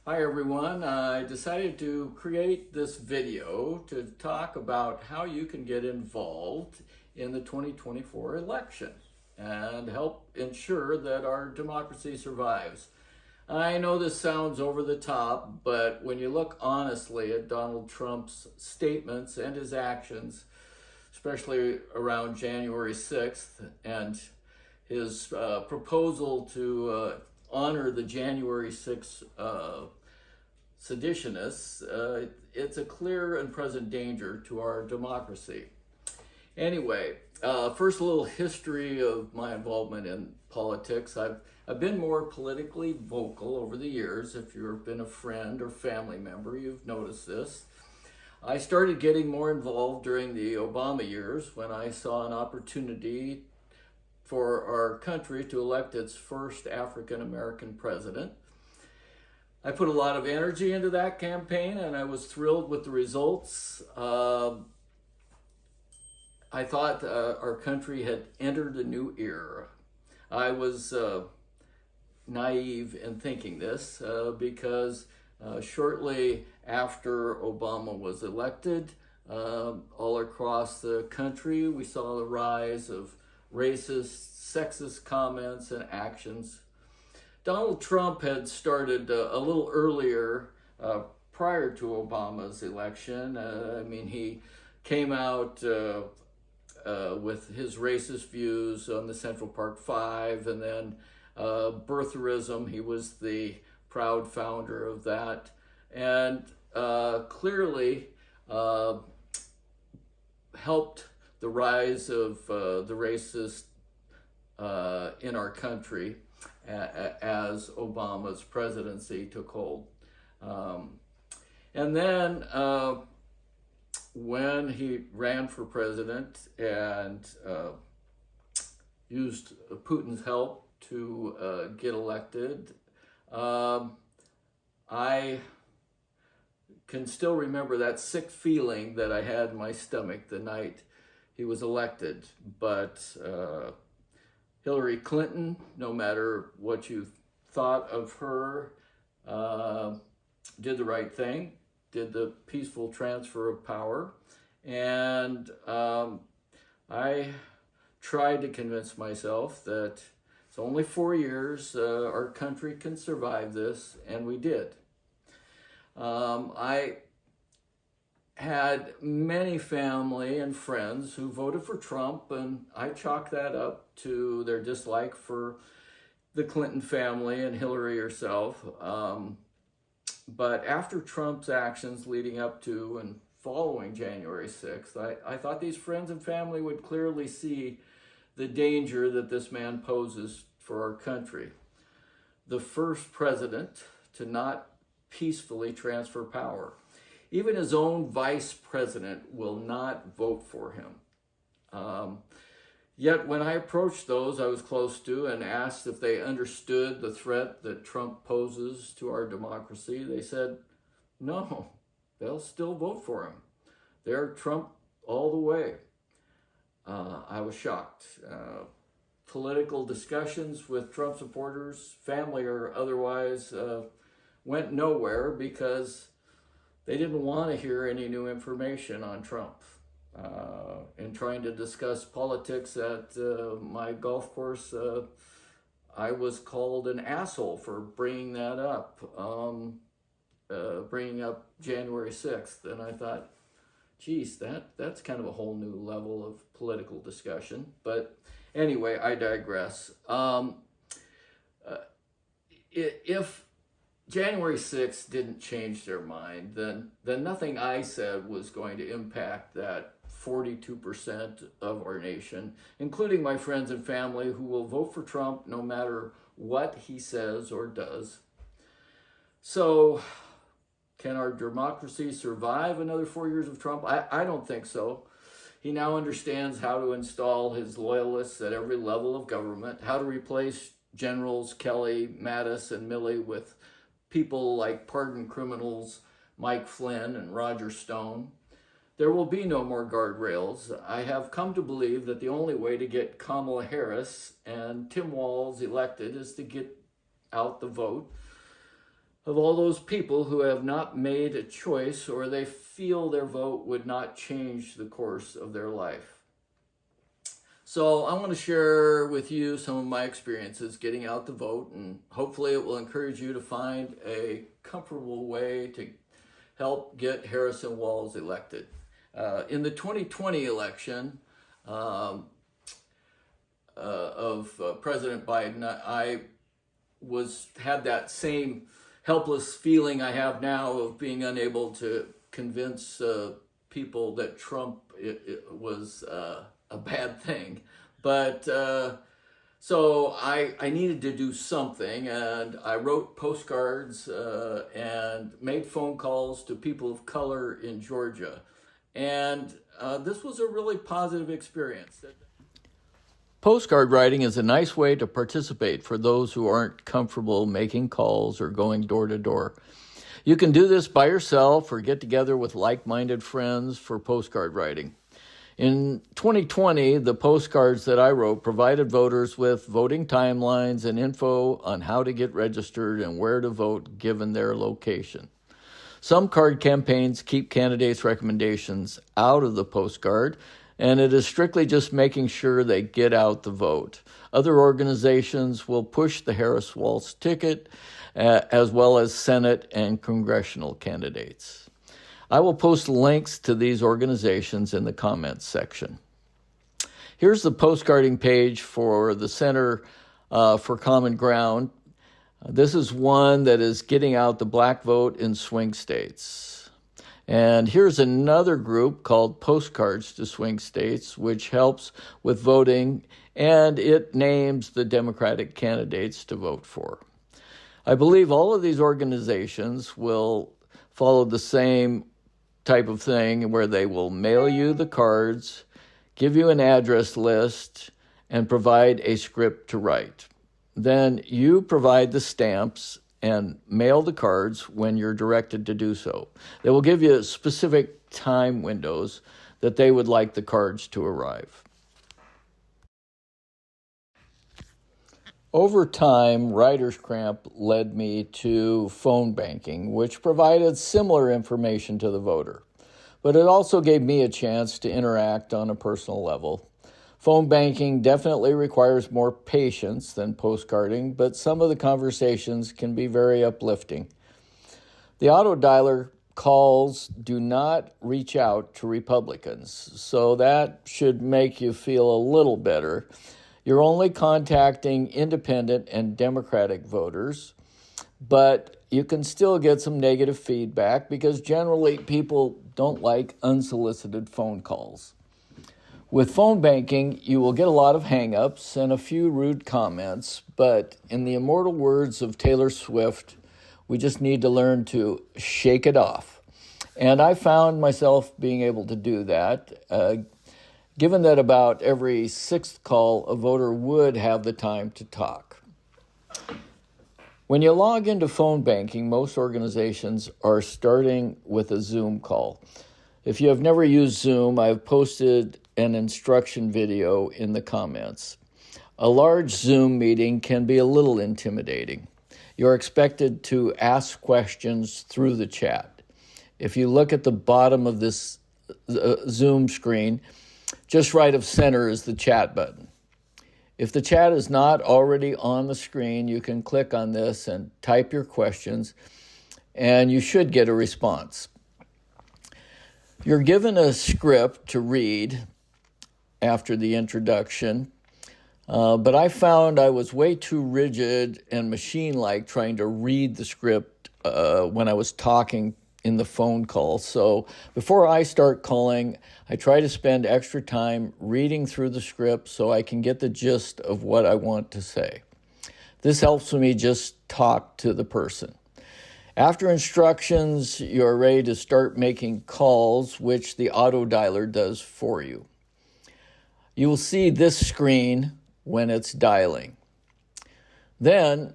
Hi everyone, I decided to create this video to talk about how you can get involved in the 2024 election and help ensure that our democracy survives. I know this sounds over the top, but when you look honestly at Donald Trump's statements and his actions, especially around January 6th and his proposal to honor the January 6th seditionists, it's a clear and present danger to our democracy. Anyway, first a little history of my involvement in politics. I've been more politically vocal over the years. If you've been a friend or family member, you've noticed this. I started getting more involved during the Obama years when I saw an opportunity for our country to elect its first African-American president. I put a lot of energy into that campaign and I was thrilled with the results. I thought our country had entered a new era. I was naive in thinking this because shortly after Obama was elected, all across the country, we saw the rise of racist, sexist comments and actions. Donald Trump had started a little earlier prior to Obama's election. He came out with his racist views on the Central Park Five and then birtherism. He was the proud founder of that and clearly helped the rise of the racist in our country as Obama's presidency took hold. And then when he ran for president and used Putin's help to get elected, I can still remember that sick feeling that I had in my stomach the night he was elected. But Hillary Clinton, no matter what you thought of her, did the right thing, did the peaceful transfer of power. And I tried to convince myself that it's only 4 years, our country can survive this, and we did. I had many family and friends who voted for Trump, and I chalk that up to their dislike for the Clinton family and Hillary herself. But after Trump's actions leading up to and following January 6th, I thought these friends and family would clearly see the danger that this man poses for our country. The first president to not peacefully transfer power. Even his own vice president will not vote for him. Yet when I approached those I was close to and asked if they understood the threat that Trump poses to our democracy, they said, no, they'll still vote for him. They're Trump all the way. I was shocked. Political discussions with Trump supporters, family or otherwise, went nowhere because they didn't want to hear any new information on Trump. In trying to discuss politics at my golf course, I was called an asshole for bringing that up, bringing up January 6th. And I thought, geez, that's kind of a whole new level of political discussion. But anyway, I digress. If January 6th didn't change their mind, then nothing I said was going to impact that 42% of our nation, including my friends and family who will vote for Trump no matter what he says or does. So, can our democracy survive another 4 years of Trump? I don't think so. He now understands how to install his loyalists at every level of government, how to replace Generals Kelly, Mattis, and Milley with people like pardoned criminals Mike Flynn and Roger Stone. There will be no more guardrails. I have come to believe that the only way to get Kamala Harris and Tim Walz elected is to get out the vote. of all those people who have not made a choice or they feel their vote would not change the course of their life. So I want to share with you some of my experiences getting out the vote, and hopefully it will encourage you to find a comfortable way to help get Harris Walz elected. In the 2020 election of President Biden, I had that same helpless feeling I have now of being unable to convince people that Trump was a bad thing. But so I needed to do something, and I wrote postcards and made phone calls to people of color in Georgia. And this was a really positive experience. Postcard writing is a nice way to participate for those who aren't comfortable making calls or going door to door. You can do this by yourself or get together with like-minded friends for postcard writing. In 2020, the postcards that I wrote provided voters with voting timelines and info on how to get registered and where to vote given their location. Some card campaigns keep candidates' recommendations out of the postcard, and it is strictly just making sure they get out the vote. Other organizations will push the Harris Walz ticket, as well as Senate and congressional candidates. I will post links to these organizations in the comments section. Here's the postcarding page for the Center for Common Ground. This is one that is getting out the black vote in swing states. And here's another group called Postcards to Swing States, which helps with voting, and it names the Democratic candidates to vote for. I believe all of these organizations will follow the same type of thing where they will mail you the cards, give you an address list, and provide a script to write. Then you provide the stamps and mail the cards when you're directed to do so. They will give you specific time windows that they would like the cards to arrive. Over time, writer's cramp led me to phone banking, which provided similar information to the voter. But it also gave me a chance to interact on a personal level. Phone banking definitely requires more patience than postcarding, but some of the conversations can be very uplifting. The auto dialer calls do not reach out to Republicans, so that should make you feel a little better. You're only contacting independent and Democratic voters, but you can still get some negative feedback because generally people don't like unsolicited phone calls. With phone banking, you will get a lot of hang-ups and a few rude comments, but in the immortal words of Taylor Swift, we just need to learn to shake it off. And I found myself being able to do that, given that about every sixth call, a voter would have the time to talk. When you log into phone banking, most organizations are starting with a Zoom call. If you have never used Zoom, I've posted an instruction video in the comments. A large Zoom meeting can be a little intimidating. You're expected to ask questions through the chat. If you look at the bottom of this Zoom screen, just right of center is the chat button. If the chat is not already on the screen, you can click on this and type your questions, and you should get a response. You're given a script to read after the introduction, but I found I was way too rigid and machine-like trying to read the script when I was talking in the phone call. So before I start calling, I try to spend extra time reading through the script so I can get the gist of what I want to say. This helps me just talk to the person. After instructions, you're ready to start making calls, which the auto dialer does for you. You will see this screen when it's dialing. Then,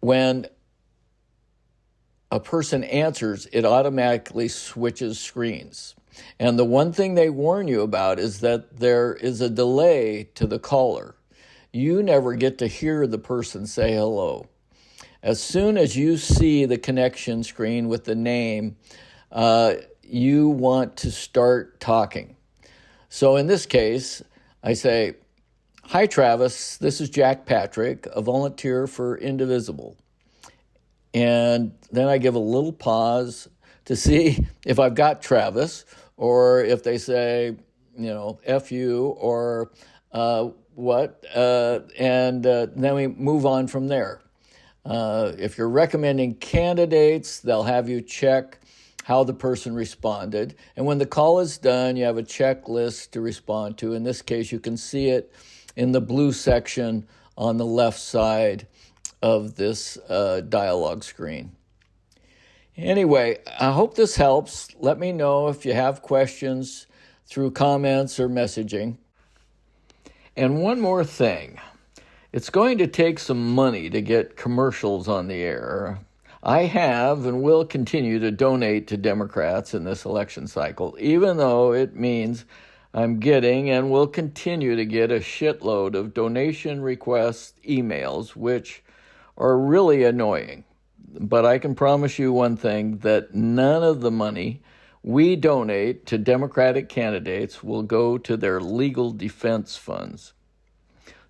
when a person answers, it automatically switches screens. And the one thing they warn you about is that there is a delay to the caller. You never get to hear the person say hello. As soon as you see the connection screen with the name, you want to start talking. So in this case, I say, "Hi, Travis. This is Jack Patrick, a volunteer for Indivisible." And then I give a little pause to see if I've got Travis, or if they say, F you, or what, and then we move on from there. If you're recommending candidates, they'll have you check how the person responded. And when the call is done, you have a checklist to respond to. In this case, you can see it in the blue section on the left side of this dialogue screen. Anyway, I hope this helps. Let me know if you have questions through comments or messaging. And one more thing. It's going to take some money to get commercials on the air. I have and will continue to donate to Democrats in this election cycle, even though it means I'm getting and will continue to get a shitload of donation request emails, which are really annoying. But I can promise you one thing, that none of the money we donate to Democratic candidates will go to their legal defense funds.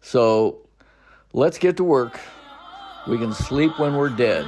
So let's get to work. We can sleep when we're dead.